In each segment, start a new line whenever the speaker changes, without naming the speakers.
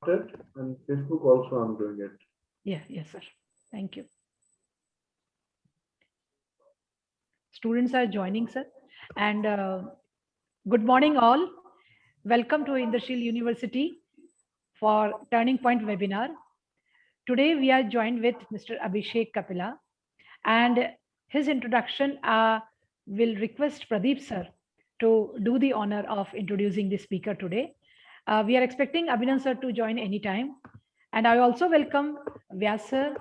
it, and Facebook also I'm doing it.
Yeah, yes, sir. Thank you. Students are joining, sir. And good morning, all. Welcome to Indrashil University for Turning Point webinar. Today, we are joined with Mr. Abhishek Kapila, and his introduction will request Pradeep sir to do the honor of introducing the speaker today. We are expecting Abhinand sir to join anytime. And I also welcome Vyas sir,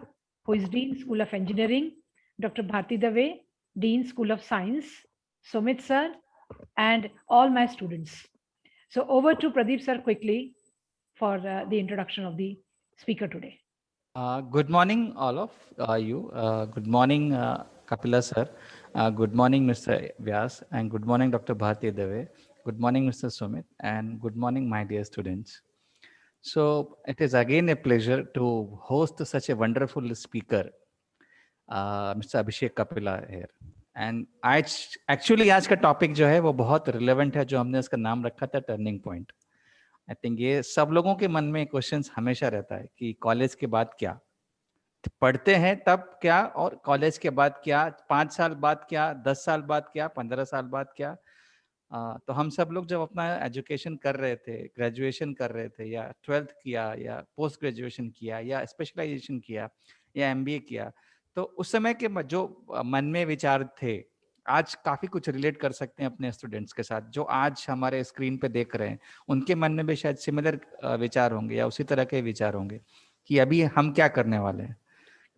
who is Dean, School of Engineering, Dr. Bharti Dave, Dean, School of Science, Sumit sir, and all my students. So over to Pradeep sir quickly for the introduction of the speaker today.
Good morning, all of you. Good morning, Kapila sir. Good morning, Mr. Vyas, and good morning, Dr. Bharti Dave. Good morning, Mr. Sumit, and good morning, my dear students. So it is again a pleasure to host such a wonderful speaker, Mr. Abhishek Kapila here. And आज का topic जो है वो बहुत relevant है, जो हमने इसका नाम रखा था टर्निंग पॉइंट. आई थिंक ये सब लोगों के मन में क्वेश्चंस हमेशा रहता है कि कॉलेज के बाद क्या, पढ़ते हैं तब क्या, और कॉलेज के बाद क्या, 5 साल बाद क्या, 10 साल बाद क्या, 15 साल बाद क्या. तो हम सब लोग जब अपना एजुकेशन कर रहे थे, ग्रेजुएशन कर रहे थे, या 12th किया, या पोस्ट ग्रेजुएशन किया, या स्पेशलाइजेशन किया, या एमबीए किया, तो उस समय के जो मन में विचार थे, आज काफ़ी कुछ रिलेट कर सकते हैं अपने स्टूडेंट्स के साथ जो आज हमारे स्क्रीन पे देख रहे हैं. उनके मन में भी शायद सिमिलर विचार होंगे, या उसी तरह के विचार होंगे कि अभी हम क्या करने वाले हैं.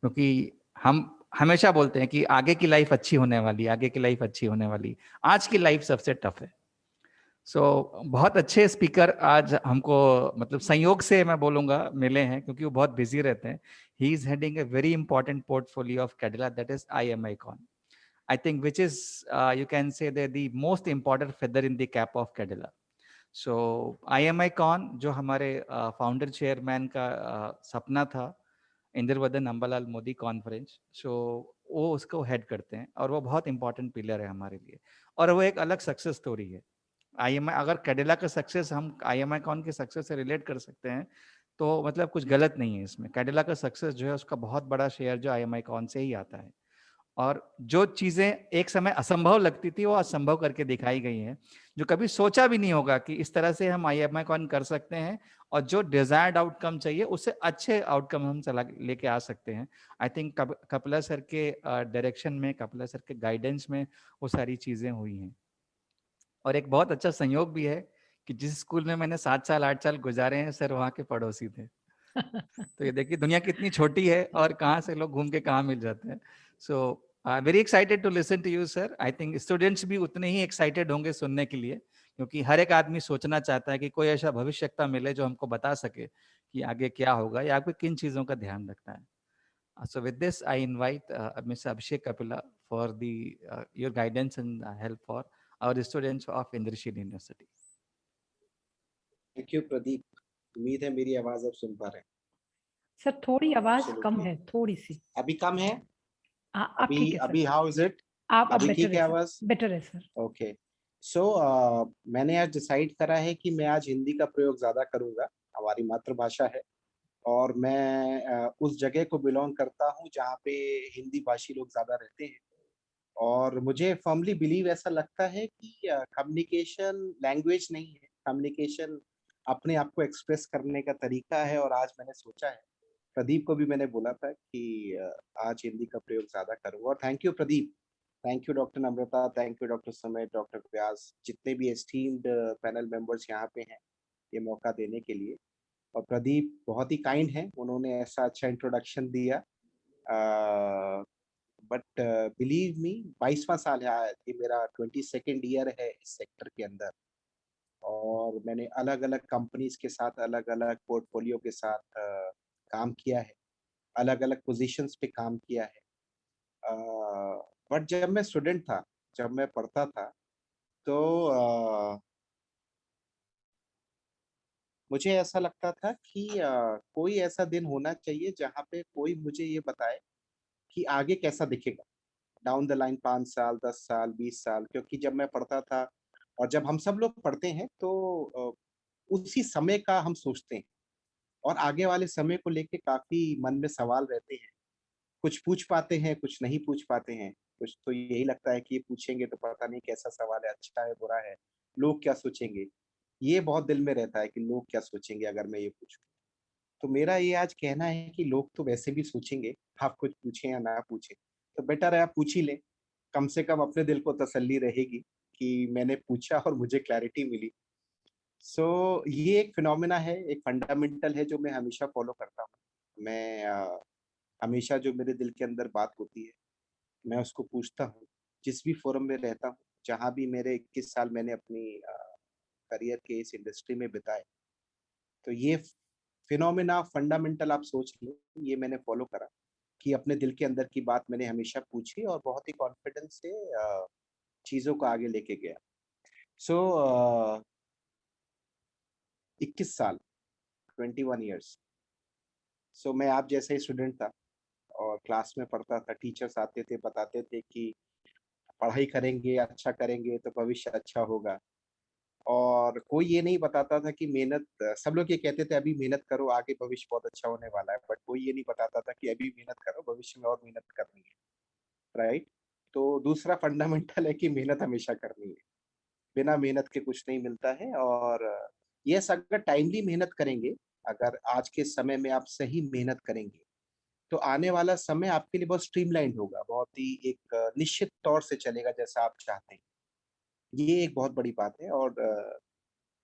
क्योंकि हम हमेशा बोलते हैं कि आगे की लाइफ अच्छी होने वाली, आगे की लाइफ अच्छी होने वाली. आज की लाइफ सबसे टफ है. बहुत अच्छे स्पीकर आज हमको, मतलब संयोग से मैं बोलूँगा, मिले हैं, क्योंकि वो बहुत बिजी रहते हैं. He is heading a very important portfolio of Cadila, that is IMICON. I think which is, you can say, the most important feather in the cap of Cadila. So IMICON जो हमारे फाउंडर चेयरमैन का सपना था, Indravadan Ambalal Modi conference, सो वो उसको head करते हैं, और वो बहुत इंपॉर्टेंट पिलर है हमारे लिए, और वो एक अलग सक्सेस स्टोरी है. IMI, अगर कैडिला का सक्सेस हम IMICON के सक्सेस से रिलेट कर सकते हैं, तो मतलब कुछ गलत नहीं है इसमें. कैडिला का सक्सेस जो है उसका बहुत बड़ा शेयर जो IMICON से ही आता है. और जो चीज़ें एक समय असंभव लगती थी वो असंभव करके दिखाई गई हैं, जो कभी सोचा भी नहीं होगा कि इस तरह से हम IMICON कर सकते हैं, और जो डिजायर्ड आउटकम चाहिए उससे अच्छे आउटकम हम चला लेके आ सकते हैं. आई थिंक कपिला सर के डायरेक्शन में, कपिला सर के गाइडेंस में वो सारी चीज़ें हुई हैं. और एक बहुत अच्छा संयोग भी है कि जिस स्कूल में मैंने 7 साल 8 साल गुजारे हैं, सर वहाँ के पड़ोसी थे. तो ये देखिए दुनिया कितनी छोटी है, और कहाँ से लोग घूम के कहाँ मिल जाते हैं. So very excited to listen to you sir. I think students भी उतने ही एक्साइटेड होंगे सुनने के लिए, क्योंकि हर एक आदमी सोचना चाहता है कि कोई ऐसा भविष्यता मिले जो हमको बता सके कि आगे क्या होगा, या आपको किन चीज़ों का ध्यान रखना है. So with this, I invite Mr. Abhishek Kapila for your guidance and help for our students of Indrashil University.
Thank you Pradeep. उम्मीद है मेरी आवाज आप सुन पा रहे हैं.
सर थोड़ी आवाज कम है, थोड़ी सी.
अभी कम है?
आप ठीक है सर.
अभी हाउ इज इट?
आप
अभी ठीक है आवाज?
बेटर है सर.
ओके. सो मैंने आज डिसाइड करा है कि मैं आज हिंदी का प्रयोग ज्यादा करूंगा. हमारी मातृभाषा है, और मैं उस जगह को बिलोंग करता हूं जहां पे हिंदी भाषी लोग ज्यादा रहते हैं. और मुझे फर्मली बिलीव ऐसा लगता है कि कम्युनिकेशन लैंग्वेज नहीं है, कम्युनिकेशन अपने आप को एक्सप्रेस करने का तरीका है. और आज मैंने सोचा है, प्रदीप को भी मैंने बोला था कि आज हिंदी का प्रयोग ज्यादा करूंगा. और thank you Pradeep, thank you doctor Namrata, thank you doctor समेत, डॉक्टर व्यास, जितने भी एस्टीम्ड पैनल मेंबर्स यहाँ पे हैं, ये मौका देने के लिए. और प्रदीप बहुत ही काइंड हैं, उन्होंने ऐसा अच्छा इंट्रोडक्शन दिया. बट बिलीव मी, 22वां साल है ये मेरा, 22nd ईयर है इस सेक्टर के अंदर. और मैंने अलग अलग कंपनीज के साथ, अलग अलग पोर्टफोलियो के साथ काम किया है, अलग अलग पोजीशंस पे काम किया है. बट जब मैं स्टूडेंट था, जब मैं पढ़ता था, तो मुझे ऐसा लगता था कि कोई ऐसा दिन होना चाहिए जहाँ पे कोई मुझे ये बताए कि आगे कैसा दिखेगा डाउन द लाइन, 5 साल, 10 साल, 20 साल. क्योंकि जब मैं पढ़ता था, और जब हम सब लोग पढ़ते हैं, तो उसी समय का हम सोचते हैं और आगे वाले समय को लेके काफ़ी मन में सवाल रहते हैं। कुछ पूछ पाते हैं, कुछ नहीं पूछ पाते हैं। कुछ तो यही लगता है कि ये पूछेंगे तो पता नहीं कैसा सवाल है, अच्छा है, बुरा है, लोग क्या सोचेंगे? ये बहुत दिल में रहता है कि लोग क्या सोचेंगे अगर मैं ये पूछूँ। तो मेरा ये आज कहना है कि लोग तो वैसे भी सोचेंगे, आप कुछ पूछें या ना पूछें। तो बेटर है आप पूछ ही लें, कम से कम अपने दिल को तसल्ली रहेगी कि मैंने पूछा और मुझे क्लैरिटी मिली। सो ये एक फिनोमेना है, एक फंडामेंटल है जो मैं हमेशा फ़ॉलो करता हूँ। मैं हमेशा जो मेरे दिल के अंदर बात होती है, मैं उसको पूछता हूँ। जिस भी फ़ोरम में रहता हूँ, जहाँ भी मेरे 21 साल मैंने अपनी करियर के इस इंडस्ट्री में बिताए, तो ये फिनोमेना फंडामेंटल आप सोच लो, ये मैंने फ़ॉलो करा कि अपने दिल के अंदर की बात मैंने हमेशा पूछी और बहुत ही कॉन्फिडेंस से चीज़ों को आगे लेके गया। सो 21 साल, 21 इयर्स। सो मैं आप जैसा ही स्टूडेंट था और क्लास में पढ़ता था, टीचर्स आते थे, बताते थे कि पढ़ाई करेंगे, अच्छा करेंगे तो भविष्य अच्छा होगा। और कोई ये नहीं बताता था कि मेहनत सब लोग ये कहते थे अभी मेहनत करो, आगे भविष्य बहुत अच्छा होने वाला है। बट कोई ये नहीं बताता था कि अभी मेहनत करो, भविष्य में और मेहनत करनी है, राइट? तो दूसरा फंडामेंटल है कि मेहनत हमेशा करनी है। बिना मेहनत के कुछ नहीं मिलता है और यस अगर टाइमली मेहनत करेंगे, अगर आज के समय में आप सही मेहनत करेंगे, तो आने वाला समय आपके लिए बहुत स्ट्रीमलाइन्ड होगा, बहुत ही एक निश्चित तौर से चलेगा जैसा आप चाहते हैं। ये एक बहुत बड़ी बात है और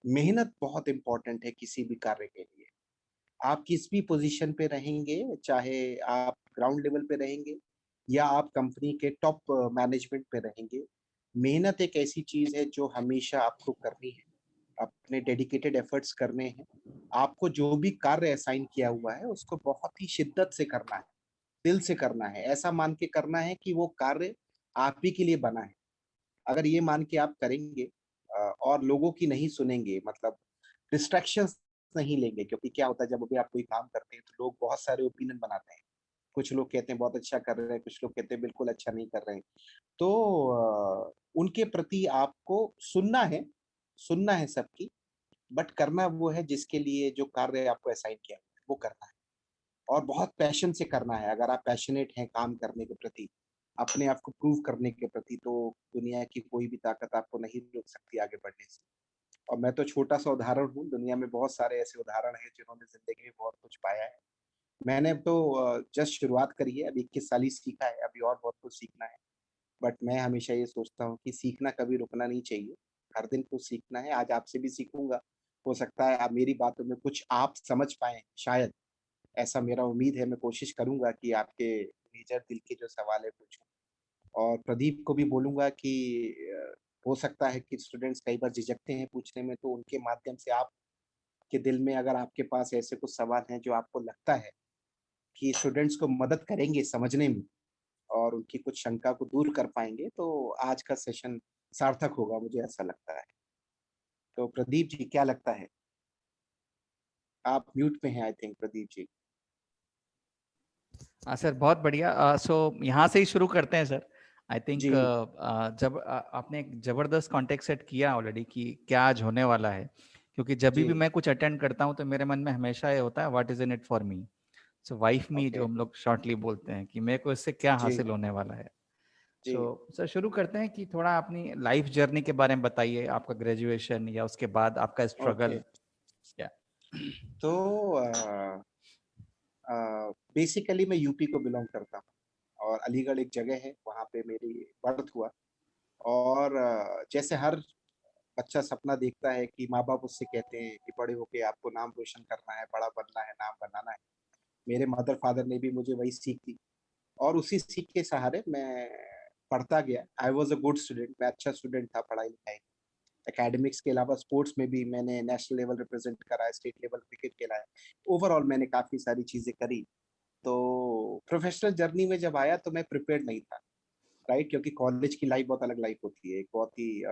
मेहनत बहुत इम्पोर्टेंट है किसी भी कार्य के लिए। आप किस भी पोज़ीशन पे रहेंगे, चाहे आप ग्राउंड लेवल पे रहेंगे या आप कंपनी के टॉप मैनेजमेंट पे रहेंगे, मेहनत एक ऐसी चीज़ है जो हमेशा आपको करनी है। अपने डेडिकेटेड एफर्ट्स करने हैं। आपको जो भी कार्य असाइन किया हुआ है, उसको बहुत ही शिद्दत से करना है, दिल से करना है। ऐसा मान के करना है कि वो कार्य आप ही के लिए बना है। अगर ये मान के आप करेंगे और लोगों की नहीं सुनेंगे मतलब डिस्ट्रैक्शंस नहीं लेंगे क्योंकि क्या होता है जब भी आप कोई काम करते हैं तो लोग बहुत सारे ओपिनियन बनाते हैं। कुछ लोग कहते हैं बहुत अच्छा कर रहे हैं, कुछ लोग कहते हैं बिल्कुल अच्छा नहीं कर रहे हैं। तो उनके प्रति आपको सुनना है सबकी बट करना वो है जिसके लिए जो कार्य आपको असाइन किया हुआ है, वो करना है और बहुत पैशन से करना है। अगर आप पैशनेट हैं काम करने के प्रति, अपने आप को प्रूव करने के प्रति, तो दुनिया की कोई भी ताकत आपको नहीं रोक सकती आगे बढ़ने से। और मैं तो छोटा-सा उदाहरण हूँ, दुनिया में बहुत सारे ऐसे उदाहरण हैं जिन्होंने ज़िंदगी में बहुत कुछ पाया है। मैंने तो जस्ट शुरुआत करी है, अभी 21 साल ही सीखा है, अभी और बहुत कुछ सीखना है। बट मैं हमेशा ये सोचता हूँ कि सीखना कभी रुकना नहीं चाहिए। हर दिन कुछ सीखना है, आज आपसे भी सीखूँगा। हो सकता है आप मेरी बातों में कुछ आप समझ पाएँ, शायद। ऐसा मेरा उम्मीद है, मैं कोशिश करूँगा कि आपके मेजर दिल के जो सवाल है पूछूँ। और प्रदीप को भी बोलूँगा कि हो सकता है कि स्टूडेंट्स कई बार झिझकते हैं पूछने में, तो उनके माध्यम से आपके दिल में अगर आपके पास ऐसे कुछ सवाल हैं जो आपको लगता है कि स्टूडेंट्स को मदद करेंगे समझने में और उनकी कुछ शंका को दूर कर पाएँगे, तो आज का सेशन सार्थक होगा, मुझे ऐसा लगता है। तो प्रदीप जी क्या लगता है? आप म्यूट पे हैं आई थिंक प्रदीप जी।
हाँ सर, बहुत बढ़िया। सो यहाँ से ही शुरू करते हैं सर। आई थिंक
जी,
जब आपने एक जबरदस्त कॉन्टेक्स्ट सेट किया ऑलरेडी कि क्या आज होने वाला है, क्योंकि जब भी
जी,
मैं कुछ अटेंड करता हूँ तो मेरे मन में हमेशा ये होता है what is in it for me. So wife me
okay,
जो हम लोग शॉर्टली बोलते हैं कि मेरे को इससे क्या
जी,
हासिल होने वाला है।
जी,
सो सर शुरू करते हैं कि थोड़ा अपनी लाइफ जर्नी के बारे में बताइए, आपका ग्रेजुएशन या उसके बाद आपका
ओके।
स्ट्रगल क्या।
तो बेसिकली मैं यूपी को बिलॉन्ग करता हूँ और अलीगढ़ एक जगह है, वहाँ पे मेरी बर्थ हुआ और जैसे हर बच्चा सपना देखता है कि माँ-बाप उससे कहते हैं कि बड़े होके आपको नाम रोशन करना है, बड़ा बनना है, नाम बनाना है। मेरे मदर-फादर ने भी मुझे वही सीख दी और उसी सीख के सहारे मैं पढ़ता गया। I was a good student, मैं अच्छा स्टूडेंट था पढ़ाई-लिखाई में। एकेडमिक्स के अलावा स्पोर्ट्स में भी मैंने नेशनल लेवल रिप्रेज़ेंट करा है, स्टेट लेवल क्रिकेट खेला है। ओवरऑल मैंने काफ़ी सारी चीज़ें करी। तो प्रोफ़ेशनल जर्नी में जब आया तो मैं प्रिपेयर्ड नहीं था, राइट? क्योंकि कॉलेज की लाइफ़ बहुत अलग लाइफ़ होती है। एक बहुत ही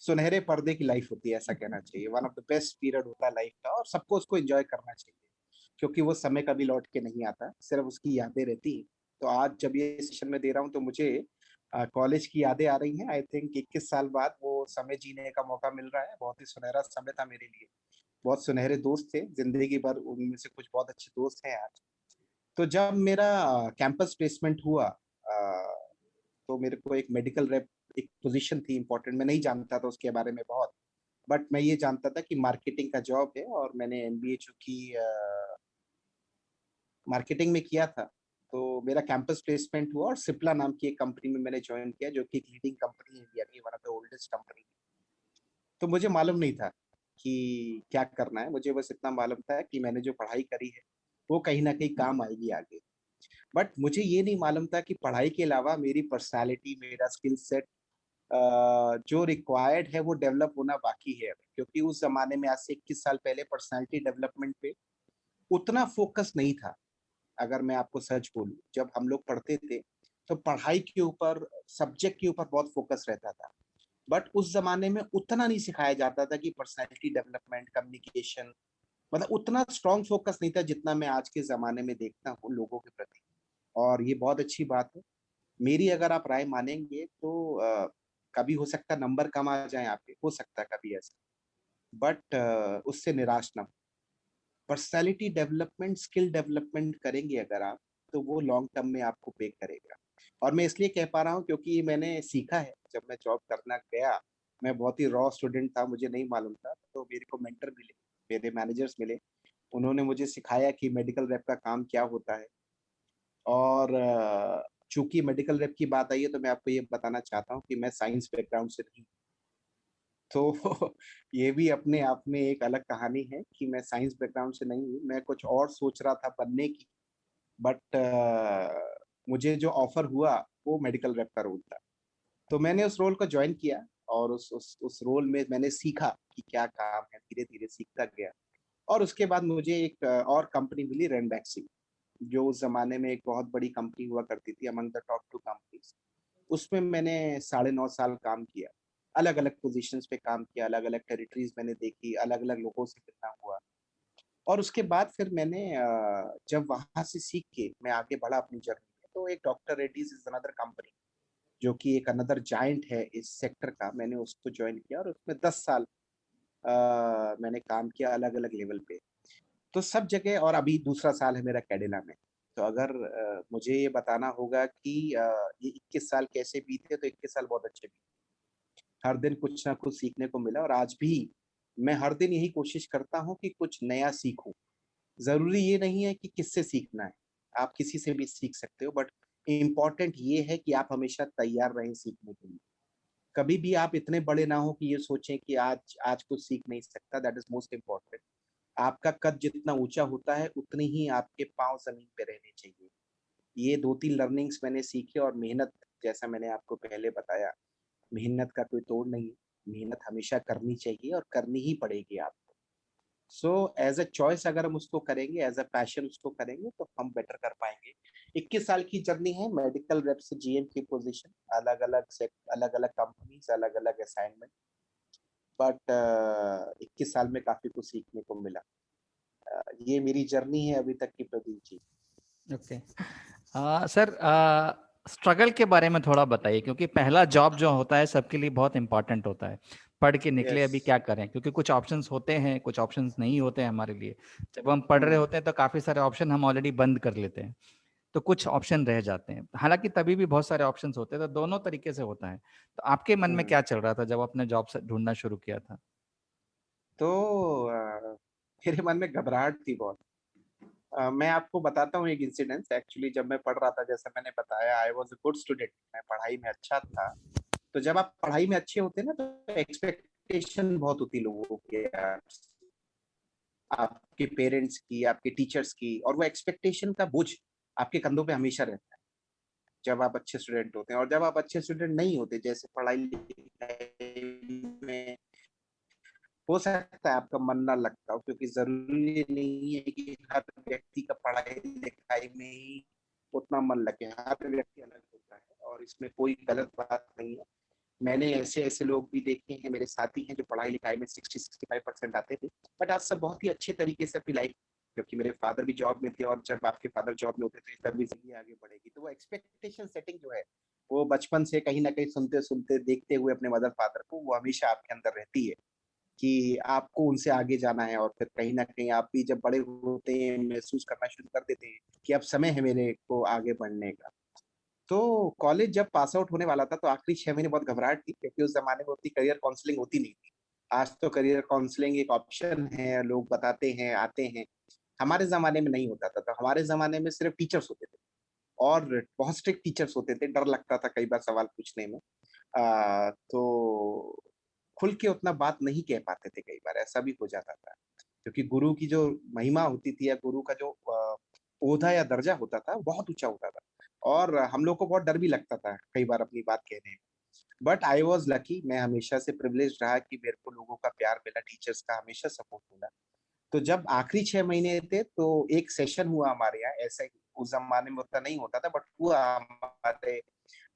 सुनहरे पर्दे की लाइफ़ होती है ऐसा कहना चाहिए। One of the best period होता है लाइफ़ का और सबको उसको एन्जॉय करना चाहिए। क्योंकि वो समय कभी लौट के नहीं आता, सिर्फ़ उसकी यादें रहती हैं। तो आज जब ये सेशन मैं दे रहा हूँ तो मुझे कॉलेज की यादें आ रही हैं। आई थिंक 21 साल बाद वो समय जीने का मौका मिल रहा है। बहुत ही सुनहरा समय था मेरे लिए। बहुत सुनहरे दोस्त थे जिंदगी भर, उनमें से कुछ बहुत अच्छे दोस्त हैं आज। तो जब मेरा कैंपस प्लेसमेंट हुआ, तो मेरे को एक मेडिकल रेप एक पोजीशन थी इम्पोर्टेंट, मैं नहीं जानता था उसके बारे में बहुत, बट मैं ये जानता था कि मार्केटिंग का जॉब है, और मैंने एमबीए चूंकि मार्केटिंग में किया था, तो मेरा कैंपस प्लेसमेंट हुआ और सिप्ला नाम की एक कंपनी में मैंने ज्वाइन किया, जो कि एक लीडिंग कंपनी है इंडिया की, one of the oldest company. तो मुझे मालूम नहीं था कि क्या करना है, मुझे बस इतना मालूम था कि मैंने जो पढ़ाई करी है वो कहीं न कहीं काम आएगी आगे। बट मुझे ये नहीं मालूम था कि पढ़ाई के अलावा मेरी पर्सनैलिटी, मेरा स्किल सेट जो रिक्वायर्ड है वो डेवलप होना बाकी है अभी। क्योंकि उस ज़माने में आज से 21 साल पहले पर्सनैलिटी डेवलपमेंट पे उतना फ़ोकस नहीं था। अगर मैं आपको सच बोलूँ, जब हम लोग पढ़ते थे, तो पढ़ाई के ऊपर, सब्जेक्ट के ऊपर बहुत फ़ोकस रहता था। बट उस ज़माने में उतना नहीं सिखाया जाता था कि पर्सनैलिटी डेवलपमेंट, कम्युनिकेशन, मतलब उतना स्ट्रॉन्ग फ़ोकस नहीं था जितना मैं आज के ज़माने में देखता हूँ लोगों के प्रति, और ये बहुत अच्छी बात है। मेरी अगर आप राय मानेंगे तो कभी हो सकता है नंबर कम आ जाएँ आपके, हो सकता है कभी ऐसा, बट उससे निराश ना हो। पर्सनैलिटी डेवलपमेंट, स्किल डेवलपमेंट करेंगे अगर आप, तो वो लॉन्ग टर्म में आपको पे करेगा। और मैं इसलिए कह पा रहा हूँ क्योंकि मैंने सीखा है, जब मैं जॉब करना गया, मैं बहुत ही रॉ स्टूडेंट था, मुझे नहीं मालूम था, तो मेरे को मेंटर मिले, मेरे मैनेजर्स मिले, उन्होंने मुझे सिखाया कि मेडिकल रेप का काम क्या होता है। और चूँकि मेडिकल रेप की बात आई है, तो मैं आपको ये बताना चाहता हूँ कि मैं साइंस बैकग्राउंड से नहीं, तो ये भी अपने आप में एक अलग कहानी है कि मैं साइंस बैकग्राउंड से नहीं हूँ, मैं कुछ और सोच रहा था बनने की, बट मुझे जो ऑफ़र हुआ, वो मेडिकल रेप का रोल था। तो मैंने उस रोल को जॉइन किया, और उस रोल में मैंने सीखा कि क्या काम है, धीरे-धीरे सीखता गया। और उसके बाद मुझे एक और कंपनी मिली, रैनबैक्सी, जो उस ज़माने में एक बहुत बड़ी कंपनी हुआ करती थी, अमंग द टॉप 2 कंपनीज़। उसमें मैंने साढ़े 9 साल काम किया। अलग-अलग पोज़ीशंस पे काम किया, अलग-अलग टेरिटरीज़ मैंने देखी, अलग-अलग लोगों से मिलना हुआ। और उसके बाद फिर मैंने जब वहाँ से सीख के मैं आगे बढ़ा अपनी जर्नी में, तो एक doctor Reddy's is another company, जो कि एक अनदर जायंट है इस सेक्टर का, मैंने उसको जॉइन किया, और उसमें 10 साल मैंने काम किया अलग-अलग लेवल पे। तो सब जगह, और अभी दूसरा साल है मेरा कैडिला में। तो अगर मुझे ये बताना होगा कि ये 21 साल कैसे बीते, तो 21 साल बहुत अच्छे बीते। हर दिन कुछ ना कुछ सीखने को मिला, और आज भी मैं हर दिन यही कोशिश करता हूँ कि कुछ नया सीखूँ। ज़रूरी ये नहीं है कि किससे सीखना है, आप किसी से भी सीख सकते हो, बट इम्पोर्टेंट ये है कि आप हमेशा तैयार रहें सीखने के लिए। कभी भी आप इतने बड़े ना हो कि ये सोचें कि आज आज कुछ सीख नहीं सकता, दैट इज़ मोस्ट इम्पोर्टेंट। आपका कद जितना ऊँचा होता है, उतनी ही आपके पाँव ज़मीन पे रहने चाहिए। ये 2-3 लर्निंग्स मैंने सीखी, और मेहनत, जैसा मैंने आपको पहले बताया, मेहनत का कोई तोड़ नहीं है। मेहनत हमेशा करनी चाहिए, और करनी ही पड़ेगी आपको। सो एज़ अ चॉइस अगर हम उसको करेंगे, एज़ अ पैशन उसको करेंगे, तो हम बेटर कर पाएँगे। 21 साल की जर्नी है, मेडिकल रेप से जीएम की पोज़ीशन, अलग-अलग अलग-अलग कंपनीज़, अलग-अलग असाइनमेंट, बट 21 साल में काफ़ी कुछ सीखने को मिला। ये मेरी जर्नी है अभी तक की, Pradeep ji.
Okay. Sir, struggle के बारे में थोड़ा बताइए, क्योंकि पहला जॉब जो होता है सबके लिए बहुत इंपॉर्टेंट होता है। पढ़ के निकले,
यस।
अभी क्या करें, क्योंकि कुछ ऑप्शंस होते हैं, कुछ ऑप्शंस नहीं होते हैं हमारे लिए। जब हम पढ़ रहे
हुँ,
होते हैं तो काफ़ी सारे ऑप्शन हम ऑलरेडी बंद कर लेते हैं, तो कुछ ऑप्शन रह जाते हैं। हालाँकि तभी भी बहुत सारे ऑप्शंस होते हैं, तो दोनों तरीके से होता है। तो आपके मन में
हुँ।
क्या चल रहा था जब आपने जॉब स ढूँढना शुरू किया था?
तो मेरे मन में घबराहट थी बहुत। मैं आपको बताता हूँ एक इंसिडेंस। एक्चुअली जब मैं पढ़ रहा था, जैसा मैंने बताया, I was a good student, मैं पढ़ाई में अच्छा था। तो जब आप पढ़ाई में अच्छे होते हैं ना, तो एक्सपेक्टेशन बहुत होती है लोगों की आपसे, आपके पेरेंट्स की, आपके टीचर्स की, और वो एक्सपेक्टेशन का बोझ आपके कंधों पे हमेशा रहता है, जब आप अच्छे स्टूडेंट होते हैं। और जब आप अच्छे स्टूडेंट नहीं होते, जैसे पढ़ाई-लिखाई में, हो सकता है आपका मन ना लगता हो, क्योंकि ज़रूरी नहीं है कि हर व्यक्ति का पढ़ाई-लिखाई में ही उतना मन लगे। हर व्यक्ति अलग होता है, और इसमें कोई गलत बात नहीं है। मैंने ऐसे-ऐसे लोग भी देखे हैं, मेरे साथी हैं, जो पढ़ाई-लिखाई में 60-65% आते थे, बट आज सब बहुत ही अच्छे तरीके से अपनी लाइफ, क्योंकि मेरे फादर भी जॉब में थे, और जब आपके फादर जॉब में होते थे, तभी ज़िंदगी आगे बढ़ेगी। तो वो एक्सपेक्टेशन सेटिंग जो है, वो बचपन से कहीं न कहीं सुनते-सुनते, देखते हुए अपने मदर-फादर को, वो हमेशा आपके अंदर रहती है। कि आपको उनसे आगे जाना है, और फिर कहीं ना कहीं आप भी जब बड़े होते हैं महसूस करना शुरू कर देते हैं कि अब समय है मेरे को आगे बढ़ने का। तो कॉलेज जब पास आउट होने वाला था तो आखिरी 6 महीने बहुत घबराहट थी, क्योंकि उस ज़माने में उतनी करियर काउंसलिंग होती नहीं थी। आज तो करियर काउंसलिंग एक ऑप्शन है, लोग बताते हैं, आते हैं। हमारे ज़माने में नहीं होता था, तो हमारे ज़माने में सिर्फ़ टीचर्स होते थे, और बहुत स्ट्रिक्ट टीचर्स होते थे, डर लगता था कई बार सवाल पूछने में। तो खुल के उतना बात नहीं कह पाते थे, कई बार ऐसा भी हो जाता था। क्योंकि गुरु की जो महिमा होती थी, या गुरु का जो ओहदा या दर्जा होता था, बहुत ऊँचा होता था, और हम लोग को बहुत डर भी लगता था कई बार अपनी बात कहने में। बट आई वाज़ लकी, मैं हमेशा से प्रिविलेज्ड रहा कि मेरे को लोगों का प्यार मिला, टीचर्स का हमेशा सपोर्ट मिला। तो जब आखिरी 6 महीने थे तो एक सेशन हुआ हमारे यहाँ, ऐसा ही उस ज़माने में उतना नहीं होता था, बट हुआ। हमारे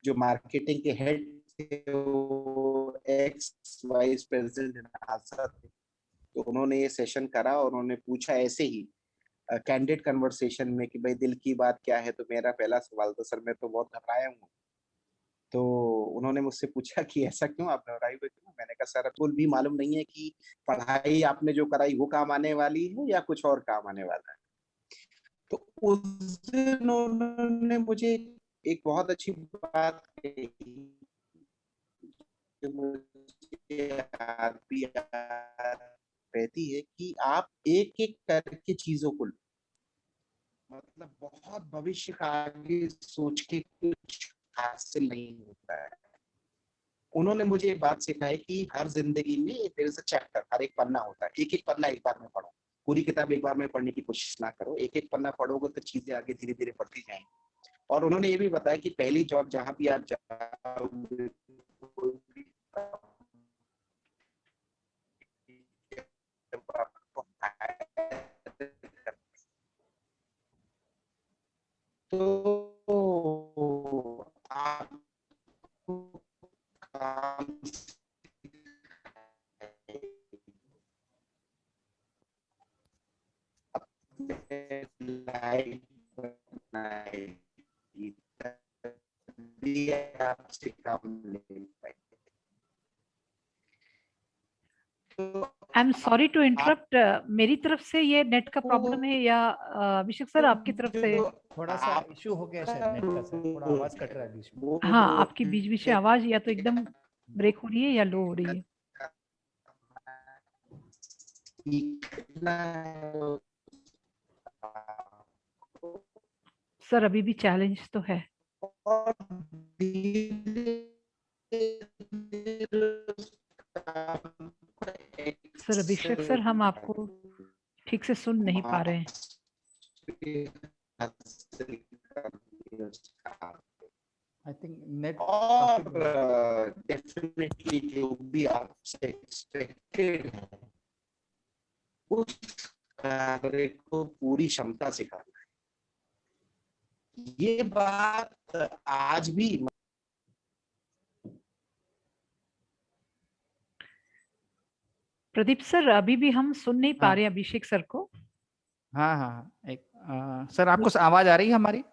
जो मार्केटिंग के हेड थे, वो एक्स वाइस प्रेज़िडेंट नासा थे। तो उन्होंने ये सेशन करा, और उन्होंने पूछा ऐसे ही कैंडिड कन्वर्सेशन में कि भाई दिल की बात क्या है? तो मेरा पहला सवाल था, सर मैं तो बहुत घबराया हूँ। तो उन्होंने मुझसे पूछा कि ऐसा क्यों, आप घबराए हुए क्यों? मैंने कहा सर बिल्कुल भी मालूम नहीं है कि पढ़ाई आपने जो कराई वो काम आने वाली है या कुछ और काम आने वाला है। तो उस दिन उन्होंने मुझे एक बहुत अच्छी बात कही, जो मुझे आज भी याद रहती है, कि आप एक-एक करके चीज़ों को लो। मतलब बहुत भविष्य का आगे सोच के कुछ हासिल नहीं होता है। उन्होंने मुझे एक बात सिखाई कि हर ज़िंदगी में देयर इज़ अ चैप्टर, हर एक पन्ना होता है। एक-एक पन्ना एक बार में पढ़ो। पूरी किताब एक बार में पढ़ने की कोशिश ना करो। एक-एक पन्ना पढ़ोगे तो चीज़ें आगे धीरे-धीरे बढ़ती जाएँगी। और उन्होंने ये भी बताया कि पहली जॉब जहाँ भी आप जाओगे, कोई भी जब आपको हायर तो आपको काम अपने लाइफ बनाएगी, तभी आपसे काम ले पाएंगे। तो
आई एम सॉरी टू
आप
इंटरप्ट, मेरी तरफ से ये नेट का प्रॉब्लम है या अभिषेक सर आपकी तरफ से?
जो
थोड़ा सा इशू हो गया शायद नेट का सर, थोड़ा आवाज कट रहा है बीच में।
वो
हाँ, आपकी बीच बीच में आवाज या तो एकदम ब्रेक हो रही है या लो हो रही है।
सीखना है,
सर अभी भी चैलेंज तो है।
और धीरे-धीरे
सर अभिषेक सर हम आपको ठीक से सुन नहीं पा रहे हैं।
आई थिंक नेट
और डेफिनेटली जो भी आपसे एक्सपेक्टेड है उस कार्य को पूरी क्षमता से करना है। ये बात आज भी
प्रदीप सर अभी भी हम सुन नहीं पा
हाँ।
रहे हैं अभिषेक सर को।
हाँ हाँ हाँ, एक सर आपको आवाज आ रही है हमारी?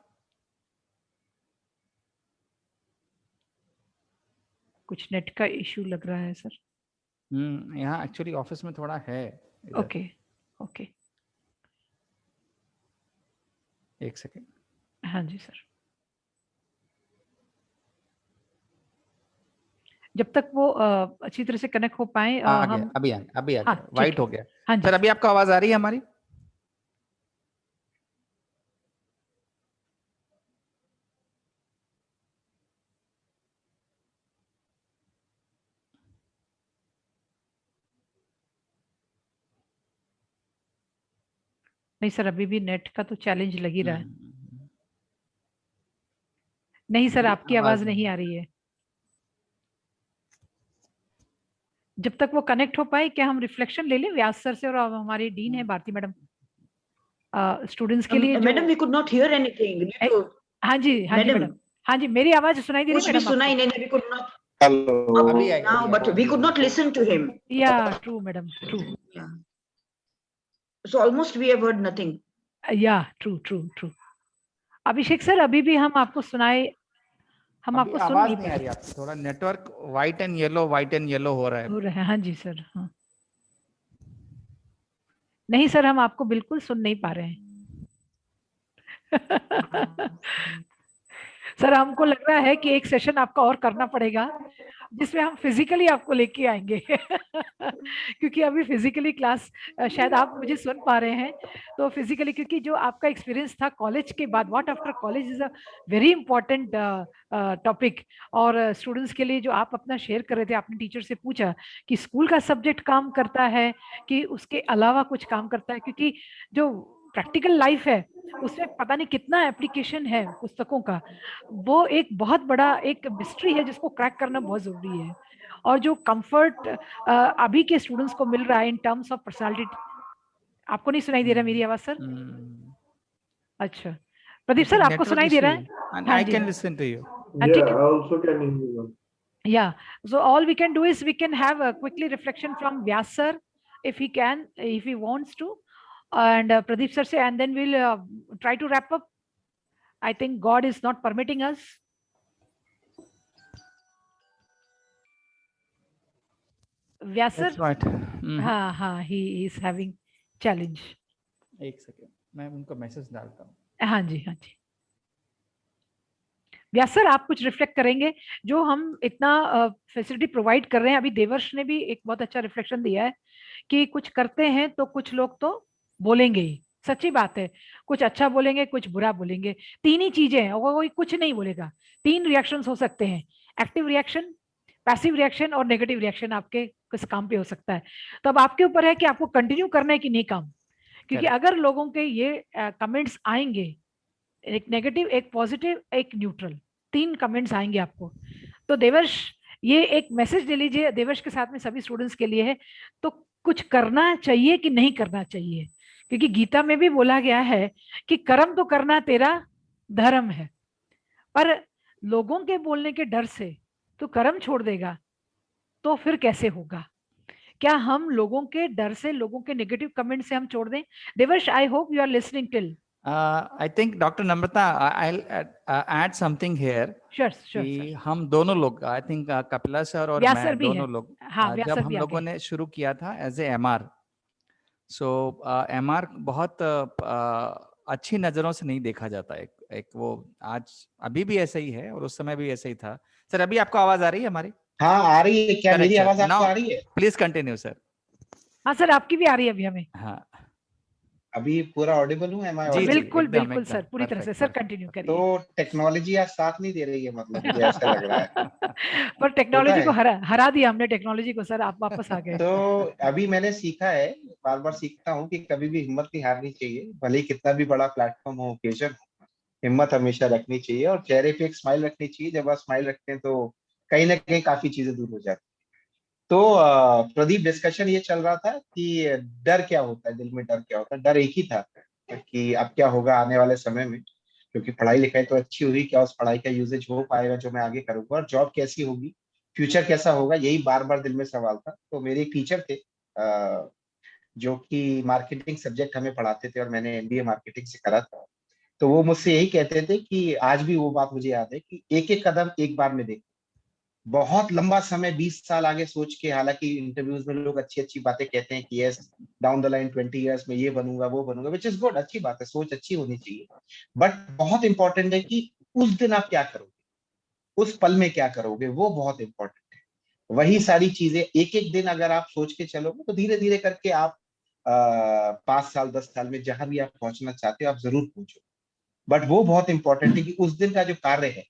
कुछ नेट का इशू लग रहा है सर।
यहाँ एक्चुअली ऑफिस में थोड़ा है इधर।
ओके ओके,
एक सेकेंड।
हाँ जी सर। जब तक वो अच्छी तरह से कनेक्ट हो पाए
आ
हम
गया, अभी आ
हाँ,
गया,
ठीक
वाइट
है।
हो गया।
हाँ जी
सर अभी आपको आवाज आ रही है हमारी?
नहीं सर अभी भी नेट का तो चैलेंज लग ही रहा है। नहीं सर आपकी आवाज नहीं आ रही है। जब तक वो कनेक्ट हो पाए क्या हम रिफ्लेक्शन ले लें व्यास सर से, और हमारी डीन है भारती मैडम स्टूडेंट्स के लिए जो
madam we could not hear anything.
हाँ जी
मैडम
मैडम, हाँ जी मेरी आवाज सुनाई दे रही
कुछ
है
भी
मैडम
सुनाई
आपको?
नहीं, वी कुड नॉट
अभी आएगा,
now, but we could not listen to him.
Yeah true madam true,
so almost we have heard nothing.
Yeah true true true. Abhishek sir अभी भी हम आपको सुनाए, हम
अभी
आपको सुन
आवाज
नहीं
नहीं आ
पा
रही आपकी, थोड़ा नेटवर्क व्हाइट एंड येलो हो रहा है।
रहे हैं। हाँ जी सर, हाँ नहीं सर, हम आपको बिल्कुल सुन नहीं पा रहे हैं। सर हमको लग रहा है कि एक सेशन आपका और करना पड़ेगा जिसमें हम फिजिकली आपको लेके आएंगे। क्योंकि अभी फिजिकली क्लास शायद आप मुझे सुन पा रहे हैं, तो फिजिकली, क्योंकि जो आपका एक्सपीरियंस था कॉलेज के बाद, what after college is a very important topic. और स्टूडेंट्स के लिए जो आप अपना शेयर कर रहे थे, आपने टीचर से पूछा कि स्कूल का सब्जेक्ट काम करता है कि उसके अलावा कुछ काम करता है, क्योंकि जो प्रैक्टिकल लाइफ है उसमें पता नहीं कितना एप्लीकेशन है पुस्तकों का। वो एक बहुत बड़ा एक मिस्ट्री है जिसको क्रैक करना बहुत जरूरी है। और जो कंफर्ट अभी के स्टूडेंट्स को मिल रहा है इन टर्म्स ऑफ पर्सनालिटी। आपको नहीं सुनाई दे रहा मेरी आवाज सर? अच्छा, प्रदीप सर आपको सुनाई दे रहा है?
And
हाँ
I
जी,
can listen to you.
ठीक
Yeah,
है।
I also can hear you.
Yeah, so all we can do is we can have a quickly reflection from Vyas sir, if he can, if he wants to, and Pradeep sir say, and then we'll try to wrap up. I think God is not permitting us. Vyas sir,
That's right.
हाँ, he is having challenge.
एक second, मैं उनको message डालता हूँ।
हाँ जी, हाँ जी। व्यास sir आप कुछ रिफ्लेक्ट करेंगे? जो हम इतना फैसिलिटी प्रोवाइड कर रहे हैं, अभी देवर्ष ने भी एक बहुत अच्छा रिफ्लेक्शन दिया है कि कुछ करते हैं तो कुछ लोग तो बोलेंगे ही। सच्ची बात है, कुछ अच्छा बोलेंगे, कुछ बुरा बोलेंगे। तीन ही चीजें हैं, और कोई कुछ नहीं बोलेगा। तीन रिएक्शंस हो सकते हैं, एक्टिव रिएक्शन, पैसिव रिएक्शन और नेगेटिव रिएक्शन आपके किस काम पे हो सकता है। तो अब आपके ऊपर है कि आपको कंटिन्यू करना है कि नहीं काम। क्योंकि
Correct.
अगर लोगों के ये कमेंट्स आएंगे, एक नेगेटिव, एक पॉजिटिव, एक न्यूट्रल, तीन कमेंट्स आएंगे आपको। तो देवर्ष ये एक मैसेज ले लीजिए, देवर्ष के साथ में सभी स्टूडेंट्स के लिए है। तो कुछ करना चाहिए कि नहीं करना चाहिए? क्योंकि गीता में भी बोला गया है कि कर्म तो करना तेरा धर्म है, पर लोगों के बोलने के डर से तो कर्म छोड़ देगा तो फिर कैसे होगा? क्या हम लोगों के डर से, लोगों के नेगेटिव कमेंट से हम छोड़ दें? Devarsh, I hope you are listening till.
I think Dr. Namrata, I'll add something here.
Sure
कि हम दोनों लोग, आई थिंक कपिला सर और
व्यास
मैं
सर भी
दोनों
है।
लोग,
हाँ, व्यास
जब
सर
हम
भी आ
लोगों
गए।
ने शुरू किया था as a MR, so MR बहुत अच्छी नज़रों से नहीं देखा जाता। एक वो आज अभी भी ऐसा ही है और उस समय भी ऐसा ही था। सर अभी आपको आवाज आ रही है हमारी?
हाँ आ रही है क्या?
Correct,
मेरी
sir.
आवाज आपको
Now,
आ रही है?
Please continue sir.
हाँ सर, आपकी भी आ रही है अभी हमें।
हाँ
अभी पूरा ऑडिबल हूँ? एम आई
जी जी,
ऑडिबल?
बिल्कुल
एकदम
बिल्कुल
एकदम
सर, पूरी तरह से
perfect,
sir,
perfect,
continue
perfect.
करिए।
तो टेक्नोलॉजी आज साथ नहीं दे रही है, मतलब मुझे ऐसा लग रहा है।
पर टेक्नोलॉजी को
है।
हरा दिया हमने टेक्नोलॉजी को सर, आप वापस आ गए।
तो अभी मैंने सीखा है, बार बार सीखता हूँ कि कभी भी हिम्मत नहीं हारनी चाहिए, भले ही कितना भी बड़ा प्लेटफॉर्म हो, ओकेजन हो, हिम्मत हमेशा रखनी चाहिए और चेहरे पे एक स्माइल रखनी चाहिए। जब आप स्माइल रखते हैं तो कहीं ना कहीं काफी चीजें दूर हो जाती हैं। तो प्रदीप, डिस्कशन ये चल रहा था कि डर क्या होता है, दिल में डर क्या होता है। डर एक ही था कि अब क्या होगा आने वाले समय में, क्योंकि पढ़ाई लिखाई तो अच्छी हुई, क्या उस पढ़ाई का यूजेज हो पाएगा जो मैं आगे करूंगा, और जॉब कैसी होगी, फ्यूचर कैसा होगा, यही बार बार दिल में सवाल था। तो मेरे एक टीचर थे जो कि मार्केटिंग सब्जेक्ट हमें पढ़ाते थे और मैंने MBA मार्केटिंग से करा था। तो वो मुझसे यही कहते थे कि आज भी वो बात मुझे याद है कि एक एक कदम एक बार में देखो। बहुत लंबा समय 20 साल आगे सोच के, हालांकि इंटरव्यूज में लोग अच्छी अच्छी बातें कहते हैं कि yes down the line 20 years में ये बनूंगा वो बनूंगा, विच इज गुड, अच्छी बात है, सोच अच्छी होनी चाहिए। बट बहुत इंपॉर्टेंट है कि उस दिन आप क्या करोगे, उस पल में क्या करोगे, वो बहुत इंपॉर्टेंट है। वही सारी चीजें एक एक दिन अगर आप सोच के चलोगे तो धीरे धीरे करके आप 5 साल 10 साल में जहां भी आप पहुंचना चाहते हो आप जरूर पहुंचो। बट वो बहुत इंपॉर्टेंट है कि उस दिन का जो कार्य है,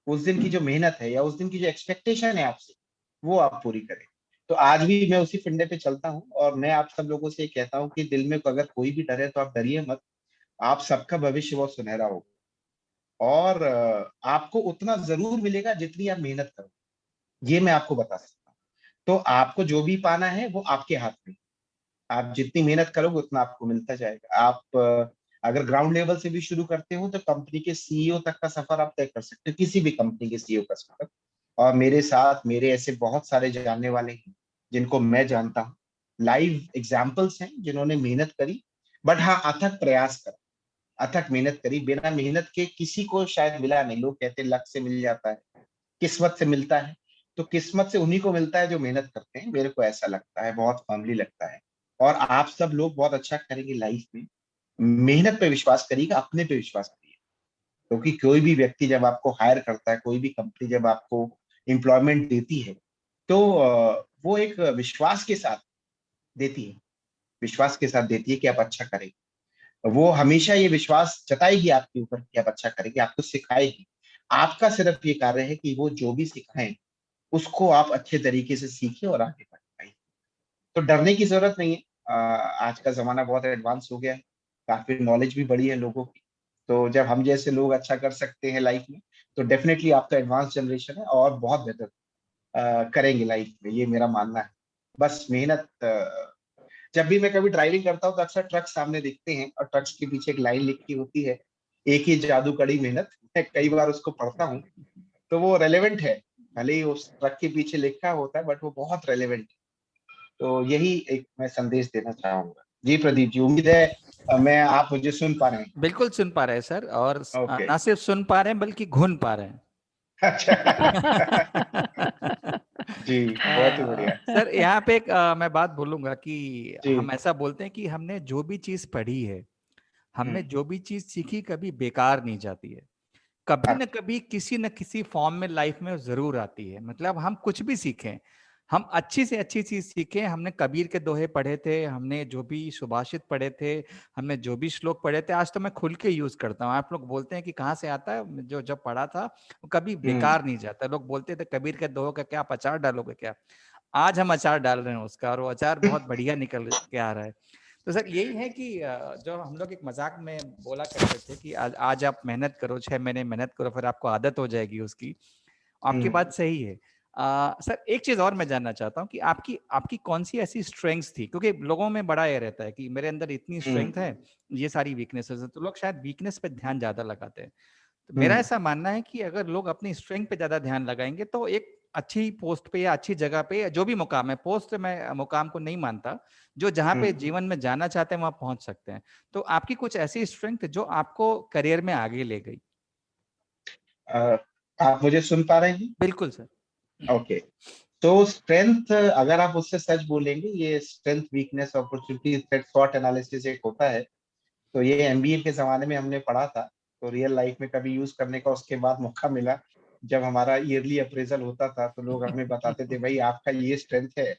उस दिन की जो मेहनत है, या उस दिन की जो एक्सपेक्टेशन है आपसे, वो आप पूरी करें। तो आज भी मैं उसी फंडे पे चलता हूँ और मैं आप सब लोगों से कहता हूँ कि दिल में अगर कोई भी डर है तो आप डरिए मत। आप सबका भविष्य बहुत सुनहरा होगा और आपको उतना जरूर मिलेगा जितनी आप मेहनत करो, ये मैं आपको बता सकता हूँ। तो आपको जो भी पाना है वो आपके हाथ में, आप जितनी मेहनत करोगे उतना आपको मिलता जाएगा। आप अगर ग्राउंड लेवल से भी शुरू करते हो तो कंपनी के CEO तक का सफर आप तय कर सकते हो, किसी भी कंपनी के CEO का सफर। और मेरे साथ मेरे ऐसे बहुत सारे जानने वाले हैं जिनको मैं जानता हूँ, लाइव एग्जाम्पल्स हैं जिन्होंने मेहनत करी, बट हाँ अथक प्रयास करा, अथक मेहनत करी। बिना मेहनत के किसी को शायद मिला नहीं। लोग कहते हैं लक से मिल जाता है, किस्मत से मिलता है, तो किस्मत से उन्हीं को मिलता है जो मेहनत करते हैं। मेरे को ऐसा लगता है, बहुत फर्मली लगता है। और आप सब लोग बहुत अच्छा करेंगे लाइफ में। मेहनत पे विश्वास करिएगा, अपने पे विश्वास करिए, क्योंकि कोई भी व्यक्ति जब आपको हायर करता है, कोई भी कंपनी जब आपको एम्प्लॉयमेंट देती है, तो वो एक विश्वास के साथ देती है, विश्वास के साथ देती है कि आप अच्छा करेंगे। वो हमेशा ये विश्वास जताएगी आपके ऊपर कि आप अच्छा करेंगे, आपको सिखाएगी। आपका सिर्फ ये कार्य है कि वो जो भी सिखाएं उसको आप अच्छे तरीके से सीखें और आगे बढ़ पाए। तो डरने की जरूरत नहीं है। आज का जमाना बहुत एडवांस हो गया है, काफी नॉलेज भी बढ़ी है लोगों की। तो जब हम जैसे लोग अच्छा कर सकते हैं लाइफ में, तो डेफिनेटली आप तो एडवांस जनरेशन है और बहुत बेहतर करेंगे लाइफ में, ये मेरा मानना है। बस मेहनत। जब भी मैं कभी ड्राइविंग करता हूँ तो अक्सर ट्रक सामने दिखते हैं और ट्रक्स के पीछे एक लाइन लिखी होती है, एक ही जादू कड़ी मेहनत। मैं कई बार उसको पढ़ता हूँ तो वो रेलेवेंट है, भले ही उस ट्रक के पीछे लिखा होता है बट वो बहुत रेलेवेंट है। तो यही एक मैं संदेश देना चाहूंगा। जी प्रदीप जी, उम्मीद है मैं आप मुझे सुन पा रहे हैं।
बिल्कुल सुन पा रहे हैं सर, और
ओके।
ना सिर्फ सुन पा रहे हैं बल्कि घुन पा रहे हैं।
अच्छा। जी, बहुत ही बढ़िया।
सर यहाँ पे एक मैं बात बोलूंगा कि
जी।
हम ऐसा बोलते हैं कि हमने जो भी चीज पढ़ी है, हमने
हम्म।
जो भी चीज सीखी, कभी बेकार नहीं जाती है। कभी न
अच्छा।
कभी किसी न किसी फॉर्म में लाइफ में जरूर आती है। मतलब हम कुछ भी सीखें, हम अच्छी से अच्छी चीज सीखें, हमने कबीर के दोहे पढ़े थे, हमने जो भी सुभाषित पढ़े थे, हमने जो भी श्लोक पढ़े थे, आज तो मैं खुल के यूज करता हूँ। आप लोग बोलते हैं कि कहाँ से आता है, जो जब पढ़ा था वो कभी
हम्म।
बेकार नहीं जाता। लोग बोलते थे कबीर के दोहे का क्या आप अचार डालोगे क्या, आज हम अचार डाल रहे हैं उसका, और वो अचार बहुत बढ़िया निकल के आ रहा है। तो सर यही है कि जो हम लोग एक मजाक में बोला करते थे कि आज आप मेहनत करो, 6 महीने मेहनत करो, फिर आपको आदत हो जाएगी उसकी। आपकी बात सही है। सर एक चीज और मैं जानना चाहता हूँ कि आपकी आपकी कौन सी ऐसी स्ट्रेंग्स थी, क्योंकि लोगों में बड़ा ये रहता है कि मेरे अंदर इतनी स्ट्रेंथ है, ये सारी वीकनेसेस है, तो लोग शायद वीकनेस पे ध्यान ज्यादा लगाते हैं। तो मेरा ऐसा मानना है कि अगर लोग अपनी स्ट्रेंथ पे ज्यादा ध्यान लगाएंगे तो एक अच्छी पोस्ट पे या अच्छी जगह पे, या जो भी मुकाम है, पोस्ट मैं मुकाम को नहीं मानता, जो जहाँ पे जीवन में जाना चाहते हैं वहां पहुंच सकते हैं। तो आपकी कुछ ऐसी स्ट्रेंथ जो आपको करियर में आगे ले गई?
आप मुझे सुन पा रहे हैं?
बिल्कुल सर।
ओके। तो स्ट्रेंथ, अगर आप उससे सच बोलेंगे, ये स्ट्रेंथ वीकनेस अपॉर्चुनिटी थ्रेट स्वॉट एनालिसिस एक होता है। तो ये एमबीए के जमाने में हमने पढ़ा था, तो रियल लाइफ में कभी यूज करने का उसके बाद मौका मिला। जब हमारा ईयरली अप्रेजल होता था तो लोग हमें बताते थे भाई आपका ये स्ट्रेंथ है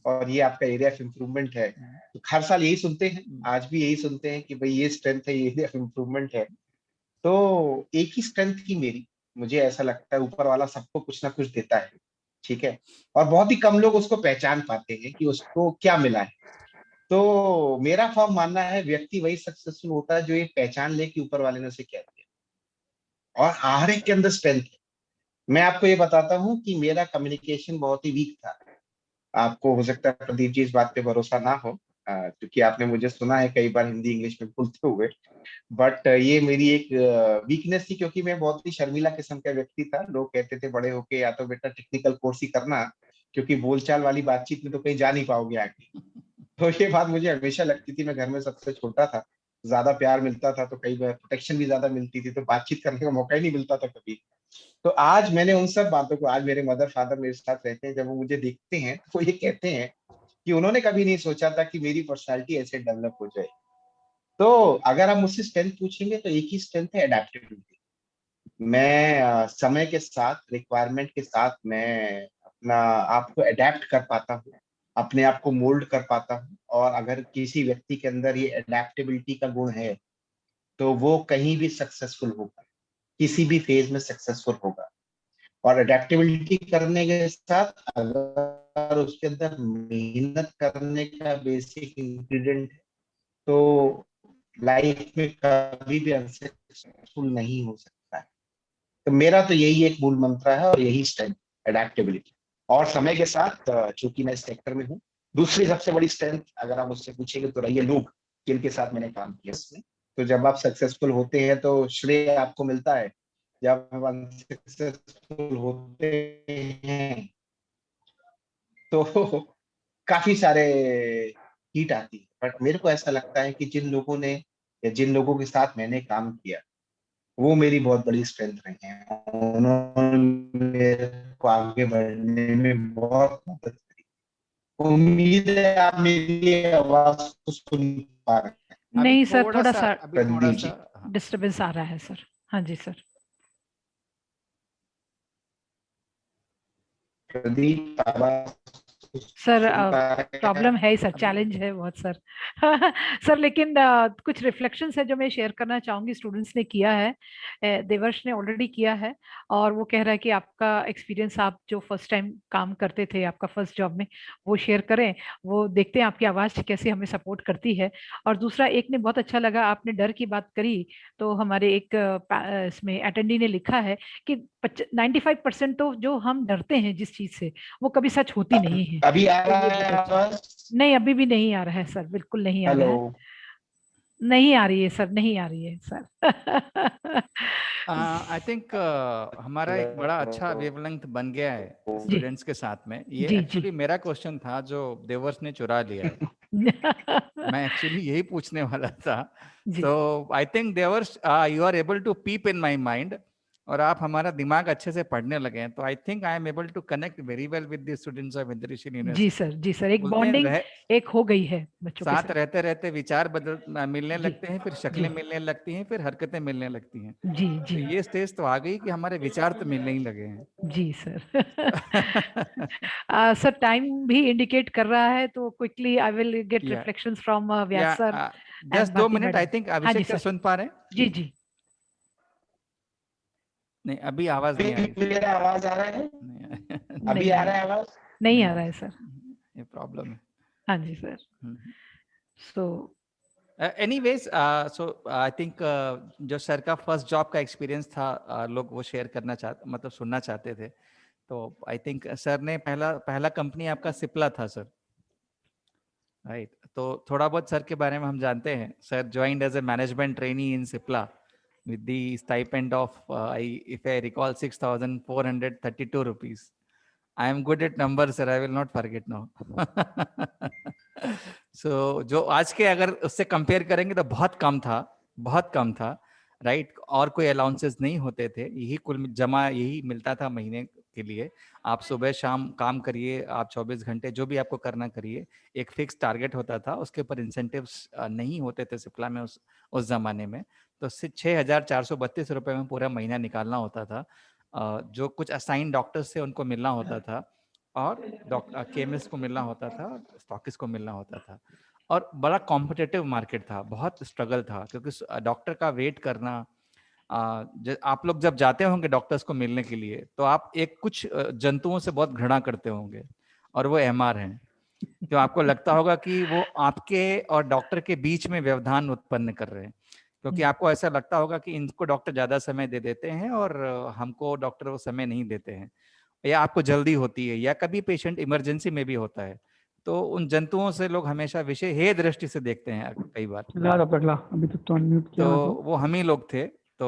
और ये आपका एरिया ऑफ इम्प्रूवमेंट है। तो हर साल यही सुनते हैं, आज भी यही सुनते हैं कि भाई ये स्ट्रेंथ है, ये एरिया ऑफ इम्प्रूवमेंट है। तो एक ही स्ट्रेंथ की मेरी, मुझे ऐसा लगता है ऊपर वाला सबको कुछ ना कुछ देता है, ठीक है, और बहुत ही कम लोग उसको पहचान पाते हैं कि उसको क्या मिला है। तो मेरा फॉर्म मानना है व्यक्ति वही सक्सेसफुल होता है जो ये पहचान ले कि ऊपर वाले ने उसे क्या दिया और हर एक के अंदर स्ट्रेंथ है। मैं आपको ये बताता हूँ कि मेरा कम्युनिकेशन बहुत ही वीक था। आपको हो सकता है प्रदीप जी इस बात पे भरोसा ना हो, क्योंकि आपने मुझे सुना है कई बार हिंदी इंग्लिश में बोलते हुए, बट ये मेरी एक वीकनेस थी, क्योंकि मैं बहुत ही शर्मीला किस्म का व्यक्ति था। लोग कहते थे बड़े होके या तो बेटा टेक्निकल कोर्स ही करना, क्योंकि बोलचाल वाली बातचीत में तो कहीं जा नहीं पाओगे आगे। तो ये बात मुझे हमेशा लगती थी। मैं घर में सबसे छोटा था, ज्यादा प्यार मिलता था तो कई बार प्रोटेक्शन भी ज्यादा मिलती थी, तो बातचीत करने का मौका ही नहीं मिलता था कभी। तो आज मैंने उन सब बातों को, आज मेरे मदर फादर मेरे साथ रहते हैं, जब वो मुझे देखते हैं तो वो ये कहते हैं कि उन्होंने कभी नहीं सोचा था कि मेरी पर्सनालिटी ऐसे डेवलप हो जाए। तो अगर आप मुझसे स्ट्रेंथ पूछेंगे तो एक ही स्ट्रेंथ है, अडेप्टेबिलिटी। मैं समय के साथ, रिक्वायरमेंट के साथ मैं अपना आप को अडेप्ट कर पाता हूँ, अपने आप को मोल्ड कर पाता हूँ। और अगर किसी व्यक्ति के अंदर ये अडेप्टेबिलिटी का गुण है तो वो कहीं भी सक्सेसफुल होगा, किसी भी फेज में सक्सेसफुल होगा। और अडेप्टेबिलिटी करने के साथ अगर उसके अंदर मेहनत करने का बेसिक इंग्रेडिएंट है तो लाइफ में कभी भी अनसक्सेसफुल नहीं हो सकता है। तो मेरा तो यही एक मूल मंत्र है और यही स्ट्रेंथ, अडेप्टेबिलिटी। और समय के साथ चूंकि मैं इस सेक्टर में हूँ, दूसरी सबसे बड़ी स्ट्रेंथ अगर आप मुझसे पूछेंगे तो रही है लोग जिनके साथ मैंने काम किया इसमें। तो जब आप सक्सेसफुल होते हैं तो श्रेय आपको मिलता है, जब आप अनसक्सेसफुल होते हैं तो काफी सारे हीट आती है। बट मेरे को ऐसा लगता है कि जिन लोगों ने या जिन लोगों के साथ मैंने काम किया वो मेरी बहुत बड़ी स्ट्रेंथ रही है। उन्होंने मेरे को आगे बढ़ने में बहुत मदद करी। उम्मीद है आप मेरी आवाज को सुन पा रहे हैं।
नहीं सर, थोड़ा सा
अभी थोड़ा सा हाँ।
डिस्टरबेंस आ रहा है सर। हाँ जी सर।
प्रदीप आवाज
सर
सुन पा रहे हैं?
प्रॉब्लम है ही सर, चैलेंज है बहुत सर। सर लेकिन कुछ रिफ्लेक्शंस है जो मैं शेयर करना चाहूंगी, स्टूडेंट्स ने किया है, देवर्ष ने ऑलरेडी किया है। और वो कह रहा है कि आपका एक्सपीरियंस, आप जो फर्स्ट टाइम काम करते थे आपका फर्स्ट जॉब में, वो शेयर करें। वो देखते हैं आपकी आवाज़ कैसे हमें सपोर्ट करती है। और दूसरा, एक ने बहुत अच्छा लगा, आपने डर की बात करी, तो हमारे एक इसमें अटेंडी ने लिखा है कि 95% तो जो हम डरते हैं जिस चीज़ से, वो कभी सच होती नहीं है।
अभी आ
तो
रहा
ये
है
बहुत अच्छा।
आवाज?
नहीं, अभी भी नहीं आ रहा है सर, बिल्कुल नहीं आ रहा
हेलो।
है। नहीं आ रही है सर, नहीं आ रही है सर।
आई थिंक हमारा एक बड़ा अच्छा वेवलेंथ बन गया है
जी
स्टूडेंट्स के साथ में। ये
जी जी।
एक्चुअली मेरा क्वेश्चन था जो देवर्ष ने चुरा लिया है। मैं एक्चुअली यही पूछने वाला था।
जी
so I think Devarsh you are able to peep in my mind, और आप हमारा दिमाग अच्छे से पढ़ने लगे हैं। तो I think I am able to connect very well with the students of Indra Rishi
ji
university.
Sir, जी सर, एक
बोलते हैं
बॉन्डिंग एक हो गई है बच्चों के
साथ
साथ।
रहते रहते विचार मिलने
जी
लगते हैं, फिर
जी
शक्लें मिलने लगती हैं, फिर हरकतें मिलने लगती हैं।
जी
तो
जी
ये स्टेज तो आ गई कि हमारे विचार तो मिलने ही लगे हैं।
जी सर। सर टाइम भी इंडिकेट कर रहा है, तो क्विकली आई विल गेट
या
reflections from Vyas sir
just
and
2
Bharati
minute, I
madam.
Think
हाँ जी
अभिषेक सर
सर।
सुन पा रहे हैं?
जी जी।
नहीं, अभी आवाज नहीं आ रही।
क्लियर आवाज आ रहा है?
नहीं,
अभी
नहीं
आ रहा है आवाज?
नहीं आ रहा है सर।
ये प्रॉब्लम है।
हाँ जी sir. So
anyways, so I think जो सर का फर्स्ट जॉब का एक्सपीरियंस था, लोग वो शेयर करना चाहते, मतलब सुनना चाहते थे। तो आई थिंक सर ने पहला पहला कंपनी आपका सिप्ला था सर, राइट? तो थोड़ा बहुत सर के बारे में हम जानते हैं। Sir joined as a management trainee in Cipla with the stipend of if I recall 6,432 rupees. I am good at numbers sir, I will not forget now. So जो आज के अगर उससे कंपेयर करेंगे तो बहुत कम था, बहुत कम था, राइट? और कोई अलाउंसेस नहीं होते थे, यही कुल जमा यही मिलता था महीने के लिए। आप सुबह शाम काम करिए, आप 24 घंटे जो भी आपको करना करिए, एक फिक्स टारगेट होता था, उसके ऊपर इंसेंटिव्स नहीं होते थे सिप्ला में उस जमाने में। तो 6,432 रुपये में पूरा महीना निकालना होता था। जो कुछ असाइन डॉक्टर्स से उनको मिलना होता था, और डॉक्टर केमिस्ट को मिलना होता था, स्टॉकिस्ट को मिलना होता था। और बड़ा कॉम्पिटिटिव मार्केट था, बहुत स्ट्रगल था, क्योंकि डॉक्टर का वेट करना, आप लोग जब जाते होंगे डॉक्टर्स को मिलने के लिए, तो आप एक कुछ जंतुओं से बहुत घृणा करते होंगे, और वो एमआर हैं। तो आपको लगता होगा कि वो आपके और डॉक्टर के बीच में व्यवधान उत्पन्न कर रहे हैं, क्योंकि आपको ऐसा लगता होगा कि इनको डॉक्टर ज्यादा समय दे देते हैं और हमको डॉक्टर वो समय नहीं देते हैं, या आपको जल्दी होती है, या कभी पेशेंट इमरजेंसी में भी होता है। तो उन जंतुओं से लोग हमेशा विषय हे दृष्टि से देखते हैं कई बार।
अभी तक तो अनम्यूट किया
तो
मैं तो।
वो हम ही लोग थे। तो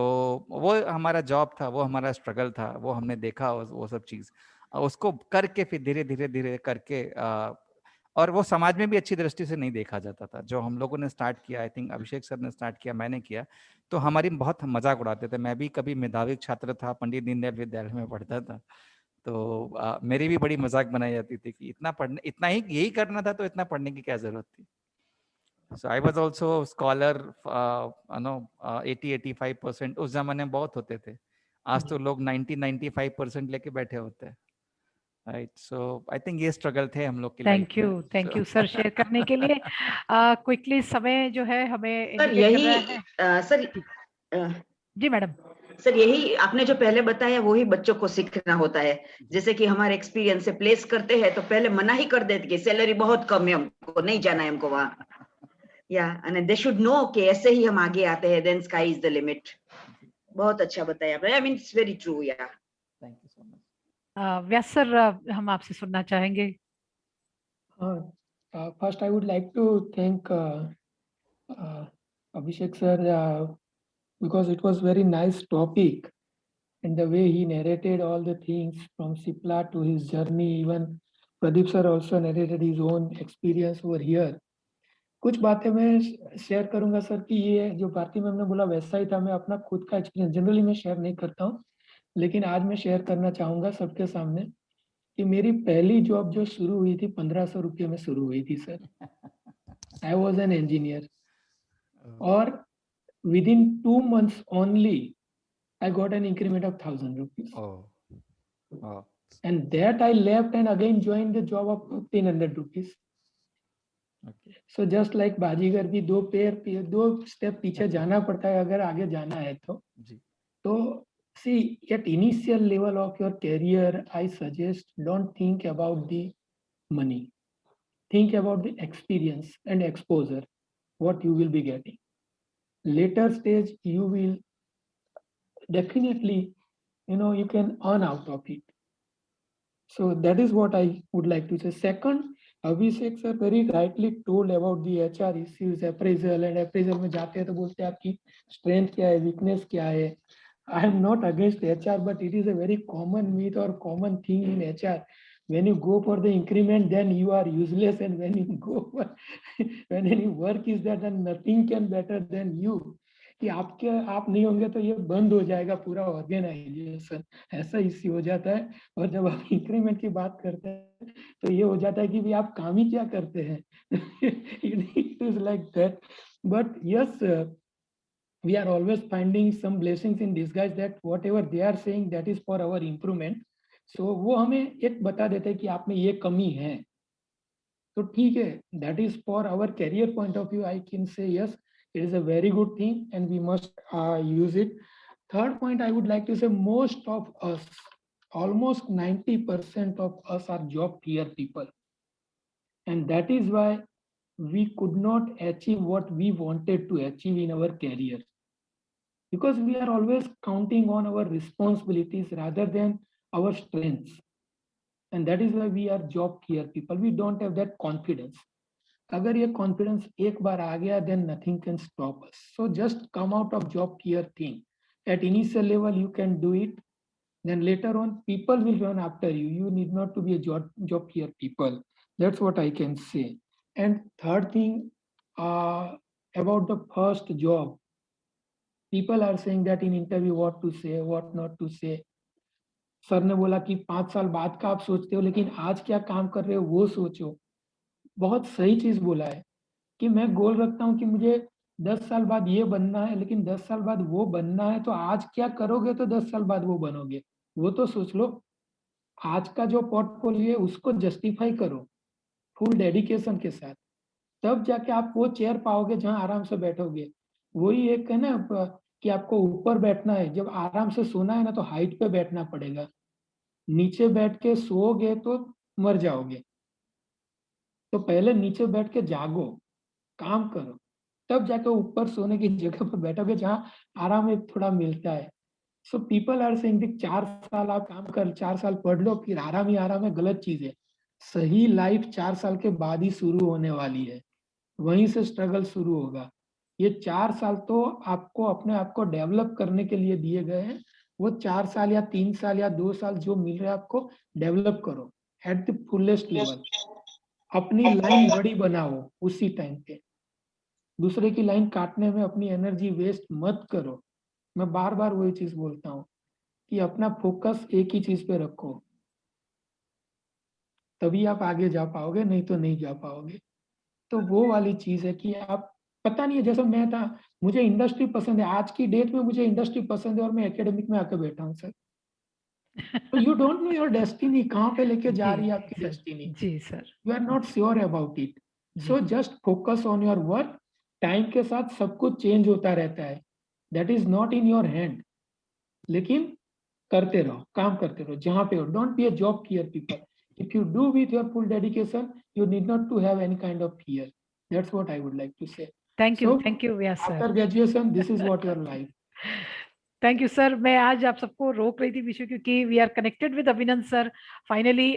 वो हमारा जॉब था, वो हमारा स्ट्रगल था, वो हमने देखा वो सब चीज, उसको करके फिर धीरे धीरे धीरे करके और वो समाज में भी अच्छी दृष्टि से नहीं देखा जाता था। जो हम लोगों ने स्टार्ट किया, आई थिंक अभिषेक सर ने स्टार्ट किया, मैंने किया, तो हमारी बहुत मजाक उड़ाते थे। मैं भी कभी मेधावी छात्र था, पंडित दीनदयाल विद्यालय में पढ़ता था, तो मेरी भी बड़ी मजाक बनाई जाती थी कि इतना पढ़ने, इतना ही यही करना था तो इतना पढ़ने की क्या जरूरत थी। So I was also scholar, 80-85% उस जमाने में बहुत होते थे। आज तो लोग 90-95% लेके बैठे होते हैं, राइट? सो आई थिंक ये स्ट्रगल थे हम लोग की लाइफ में।
थैंक यू सर शेयर करने के लिए। क्विकली समय जो है हमें
सर
इंडिकेट कर रहा
यही
है।
सर
जी मैडम।
सर यही आपने जो पहले बताया वही बच्चों को सीखना होता है। जैसे कि हमारे एक्सपीरियंस से प्लेस करते हैं तो पहले मना ही कर देते कि सैलरी बहुत कम है, हमको नहीं जाना है, हमको वहाँ। या एंड दे शुड नो कि ऐसे ही हम आगे आते हैं, then sky is the limit. बहुत अच्छा बताया आपने, I mean it's very true. Yeah
thank you so much.
Vyas sir, हम आपसे सुनना चाहेंगे।
First, I would like to thank Abhishek sir because it was very nice topic, and the way he narrated all the things from Sipla to his journey. Even Pradeep sir also narrated his own experience over here. कुछ बातें मैं share करूंगा sir कि ये जो Bharti ma'am ने बोला वैसा ही था। मैं अपना खुद का एक्सपीरियंस जनरली मैं शेयर नहीं करता हूँ, लेकिन आज मैं शेयर करना चाहूँगा सबके सामने कि मेरी पहली जॉब जो शुरू हुई थी 1500 रुपये में शुरू हुई थी sir. I was an engineer. और within 2 months only, I got an increment of 1000 rupees.
Oh, wow.
And that I left and again joined the job of 1500 rupees.
Okay.
So just like बाजीगर भी दो step पीछे जाना पड़ता है अगर आगे जाना है तो.
जी.
So see, at initial level of your career, I suggest don't think about the money. Think about the experience and exposure, what you will be getting. Later stage, you will definitely, you can earn out of it. So that is what I would like to say. Second, Abhishek sir very rightly told about the HR issues, appraisal, and appraisal में जाते हैं तो बोलते हैं आपकी strength क्या है, weakness क्या है. I am not against HR, but it is a very common myth or common thing in HR. When you go for the increment, then you are useless, and when you go for, when any work is there, then nothing can better than you. कि आप नहीं होंगे तो ये बंद हो जाएगा पूरा ऑर्गेनाइजेशन, ऐसा इश्यू हो जाता है. और जब आप इंक्रीमेंट की बात करते हैं तो ये हो जाता है कि भी आप काम ही क्या करते हैं. It is like that. But yes, we are always finding some blessings in disguise that whatever they are saying, that is for our improvement. So वो हमें एक बता देते हैं कि आप में ये कमी है तो ठीक है. That is for our career point of view, I can say yes, it is a very good thing and we must use it. Third point, I would like to say most of us, almost 90% of us are job fear people. And that is why we could not achieve what we wanted to achieve in our career. Because we are always counting on our responsibilities rather than our strengths. And that is why we are job fear people. We don't have that confidence. अगर ये confidence एक बार आ गया, then nothing can stop us. So just come out of job fear thing. At initial level, you can do it. Then later on, people will run after you. You need not to be a job fear people. That's what I can say. And third thing, about the first job, people are saying that in interview what to say, what not to say. Sir ने बोला कि 5 साल बाद का आप सोचते हो, लेकिन आज क्या काम कर रहे हो वो सोचो. बहुत सही चीज बोला है कि मैं गोल रखता हूं कि मुझे 10 साल बाद ये बनना है, लेकिन 10 साल बाद वो बनना है, तो आज क्या करोगे तो 10 साल बाद वो बनोगे, वो तो सोच लो. आज का जो पोर्टफोलियो है उसको जस्टिफाई करो फुल डेडिकेशन के साथ, तब जाके आप वो चेयर पाओगे जहां आराम से बैठोगे. वही एक है ना कि आपको ऊपर बैठना है, जब आराम से सोना है ना तो हाइट पे बैठना पड़ेगा. नीचे बैठ के सोओगे तो मर जाओगे. तो पहले नीचे बैठ के जागो, काम करो, तब जाके ऊपर सोने की जगह पर बैठोगे जहां आराम एक थोड़ा मिलता है. सो पीपल आर सेइंग कि 4 साल आप काम कर, 4 साल पढ़ लो, फिर आराम ही आराम है, गलत चीज है. सही लाइफ 4 साल के बाद ही शुरू होने वाली है, वहीं से स्ट्रगल शुरू होगा. ये 4 साल तो आपको अपने आप को डेवलप करने के लिए दिए गए हैं. वो 4 साल या 3 साल या 2 साल जो मिल रहा है आपको, डेवलप करो एट द फुलेस्ट लेवल. अपनी लाइन बड़ी बनाओ उसी टाइम पे. दूसरे की लाइन काटने में अपनी एनर्जी वेस्ट मत करो. मैं बार बार वही चीज बोलता हूँ कि अपना फोकस एक ही चीज पे रखो, तभी आप आगे जा पाओगे, नहीं तो नहीं जा पाओगे. तो वो वाली चीज है कि आप, पता नहीं है, जैसा मैं था, मुझे इंडस्ट्री पसंद है, आज की डेट में मुझे इंडस्ट्री पसंद है और मैं एकेडमिक में आके बैठा हूँ सर. तो you don't know your destiny, कहाँ पे लेके जा रही है आपकी डेस्टिनी.
जी sir.
You are not sure about it. So just focus on your work. Time के साथ सब कुछ चेंज होता रहता है, that is not in your hand. लेकिन करते रहो, काम करते रहो जहां पे हो. Don't be a job fear people. If you do with your full dedication, you need not to have any kind of fear. That's what I would like to say.
Thank you,
So,
Vyas sir.
after graduation, this is what your life.
Thank you sir. मैं आज आप सबको रोक रही थी विशु, क्योंकि we are connected with Abhinandan sir finally,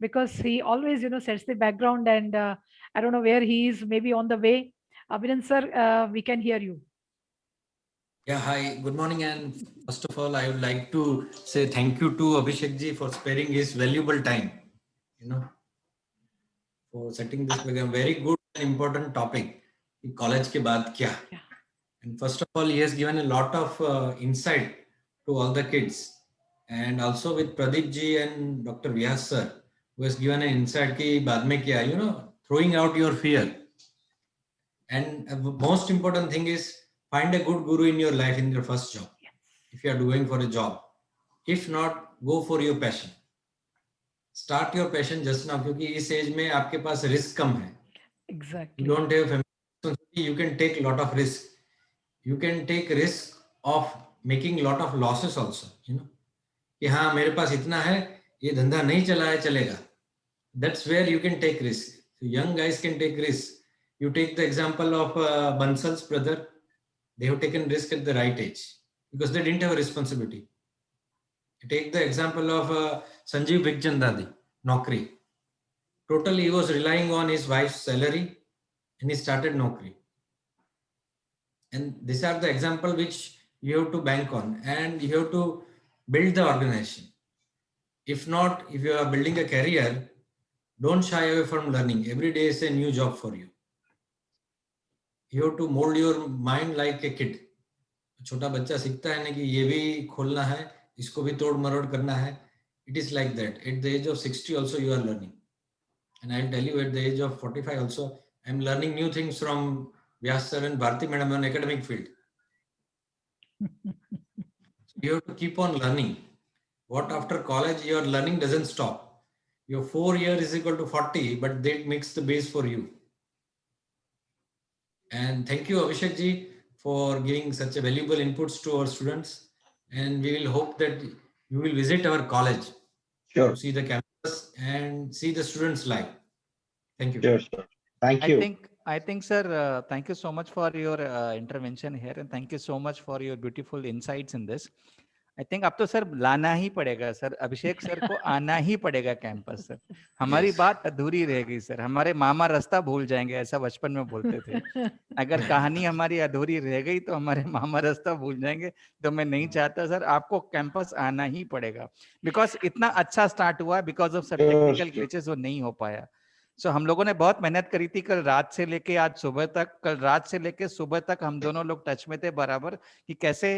because he always sets the background and I don't know where he is, maybe on the way. Abhinandan sir, we can hear you.
Yeah, hi, good morning, and first of all, I would like to say thank you to Abhishek ji for sparing his valuable time, for setting this program. Very good and important topic. College ke baad kya? And first of all, he has given a lot of insight to all the kids. and also with Pradeep ji and Dr. Vyas sir, who has given an insight ki baad mein kya, you know, throwing out your fear. And most important thing is find a good guru in your life in your first job. If you are going for a job, if not, go for your passion. Start your passion just now, क्योंकि इस as में आपके पास risk कम है.
Exactly.
You don't have family responsibility, you can take lot of risk. You can take risk of making lot of losses also, you know, कि हाँ मेरे पास इतना है, ये धंधा नहीं चला है, चलेगा. That's where you can take risk. So young guys can take risk. You take the example of Bansal's brother. They have taken risk at the right age because they didn't have a responsibility. You take the example of Sanjeev Bikhchandani, Naukri. Totally he was relying on his wife's salary and he started Naukri. And these are the example which you have to bank on, and you have to build the organization. If not, if you are building a career, don't shy away from learning. Every day is a new job for you. You have to mold your mind like a kid. छोटा बच्चा सीखता है ना कि ये भी खोलना है, इसको भी तोड़ मरोड़ करना है. It is like that. At the age of 60 also you are learning. And I'll tell you, at the age of 45 also, I'm learning new things from Vyas sir and Bharti madam on academic field. You have to keep on learning. What after college your learning doesn't stop. Your 4 years is equal to 40, but that makes the base for you. And thank you, Abhishek ji, for giving such a valuable inputs to our students. And we will hope that you will visit our college
Sure.
to see the campus and see the students live. Thank you.
Sure, sure. Thank you.
I think, sir, thank you so much for your intervention here, and thank you so much for your beautiful insights in this. I think अब तो sir लाना ही पड़ेगा sir, अभिषेक sir को आना ही पड़ेगा campus sir. हमारी बात अधूरी रहेगी सर. हमारे मामा रास्ता भूल जाएंगे, ऐसा बचपन में बोलते थे. अगर कहानी हमारी अधूरी रह गई तो हमारे मामा रास्ता भूल जाएंगे. तो मैं नहीं चाहता सर, आपको कैंपस आना ही पड़ेगा, बिकॉज इतना अच्छा स्टार्ट हुआ, because of sir technical glitches वो नहीं हो पाया. सो हम लोगों ने बहुत मेहनत करी थी कल रात से लेके आज सुबह तक. कल रात से लेके सुबह तक हम दोनों लोग टच में थे बराबर कि कैसे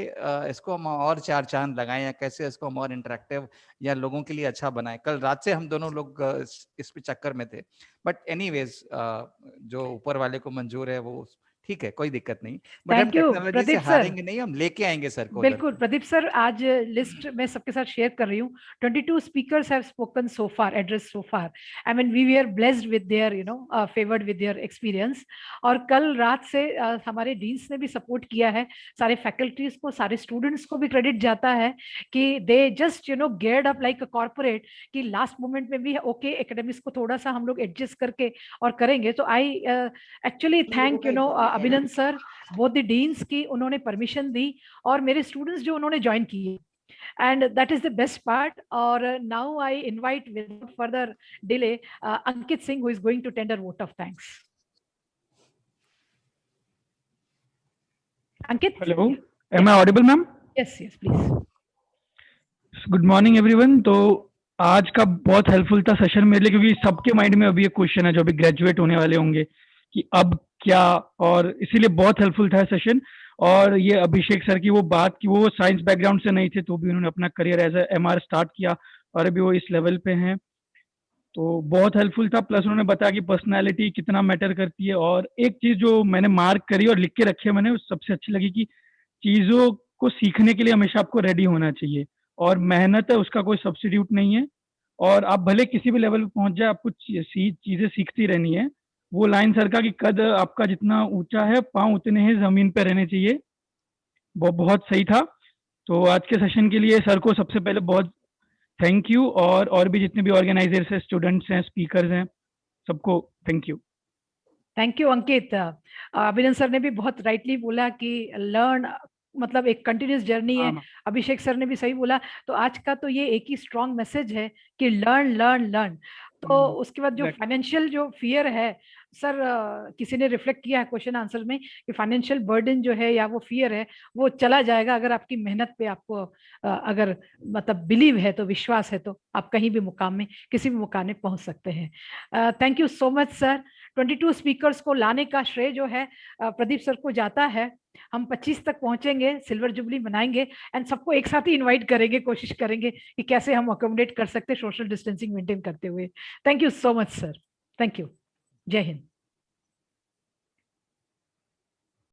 इसको हम और चार चांद लगाएं या कैसे इसको हम और इंटरेक्टिव या लोगों के लिए अच्छा बनाएं. कल रात से हम दोनों लोग इस पे चक्कर में थे. बट एनीवेज जो ऊपर वाले को मंजूर है वो ठीक है, कोई दिक्कत नहीं. बट हम टेक्नोलॉजी से हारेंगे नहीं, हम लेके आएंगे सर को.
बिल्कुल प्रदीप सर, आज लिस्ट मैं सबके साथ शेयर कर रही हूँ. 22 speakers have spoken so far, address so far. I mean we are blessed with their you know favoured with their experience. और कल रात से हमारे डीन्स ने भी सपोर्ट किया है. सारे फैकल्टीज को, सारे स्टूडेंट्स को भी क्रेडिट जाता है कि they just you know geared up like a corporate, कि लास्ट मोमेंट में भी ओके एकेडमिक्स को थोड़ा सा हम लोग एडजस्ट करके और करेंगे. तो I actually thank you know अभिनंदन सर, बोथ द डीन्स की उन्होंने परमिशन दी और मेरे स्टूडेंट्स जो उन्होंने ज्वाइन किए, and that is the best part. और now I invite without further delay Ankit Singh, who is going to tender vote of thanks. Ankit,
hello, am I audible ma'am?
Yes yes please.
Good morning everyone. तो आज का बहुत helpful था session मेरे लिए, क्योंकि सबके माइंड में अभी एक क्वेश्चन है जो अभी ग्रेजुएट होने वाले होंगे कि अब क्या, और इसीलिए बहुत हेल्पफुल था सेशन. और ये अभिषेक सर की वो बात कि वो साइंस बैकग्राउंड से नहीं थे तो भी उन्होंने अपना करियर एज एमआर स्टार्ट किया और अभी वो इस लेवल पे हैं, तो बहुत हेल्पफुल था. प्लस उन्होंने बताया कि पर्सनालिटी कितना मैटर करती है. और एक चीज जो मैंने मार्क करी और लिख के रखी है मैंने, सबसे अच्छी लगी कि चीजों को सीखने के लिए हमेशा आपको रेडी होना चाहिए, और मेहनत है उसका कोई सब्स्टिट्यूट नहीं है. और आप भले किसी भी लेवल पे पहुंच जाए, आपको चीजें सीखती रहनी है. वो लाइन सर का कि कद आपका जितना ऊंचा है, पांव उतने ही जमीन पे रहने चाहिए, वो बहुत सही था. तो आज के सेशन के लिए सर को सबसे पहले बहुत थैंक यू, और भी जितने भी ऑर्गेनाइजर्स हैं, स्टूडेंट्स हैं, स्पीकर्स हैं, सबको थैंक यू.
थैंक यू अंकित. अभिनंदन सर ने भी बहुत राइटली बोला कि लर्न मतलब एक कंटिन्यूस जर्नी है. अभिषेक सर ने भी सही बोला. तो आज का तो ये एक ही स्ट्रॉन्ग मैसेज है कि लर्न लर्न लर्न. तो उसके बाद जो फाइनेंशियल जो फियर है सर, किसी ने रिफ्लेक्ट किया है क्वेश्चन आंसर में कि फाइनेंशियल बर्डन जो है या वो फियर है वो चला जाएगा अगर आपकी मेहनत पे आपको अगर मतलब बिलीव है, तो विश्वास है, तो आप कहीं भी मुकाम में, किसी भी मुकाम में पहुंच सकते हैं. Thank you so much sir. 22 speakers को लाने का श्रेय जो है प्रदीप सर को जाता है. हम 25 तक पहुंचेंगे, सिल्वर जुबली मनाएंगे एंड सबको एक साथ ही इनवाइट करेंगे, कोशिश करेंगे कि कैसे हम अकोमोडेट कर सकते हैं सोशल डिस्टेंसिंग मेंटेन करते हुए। Thank you so much sir, thank you, जय हिंद।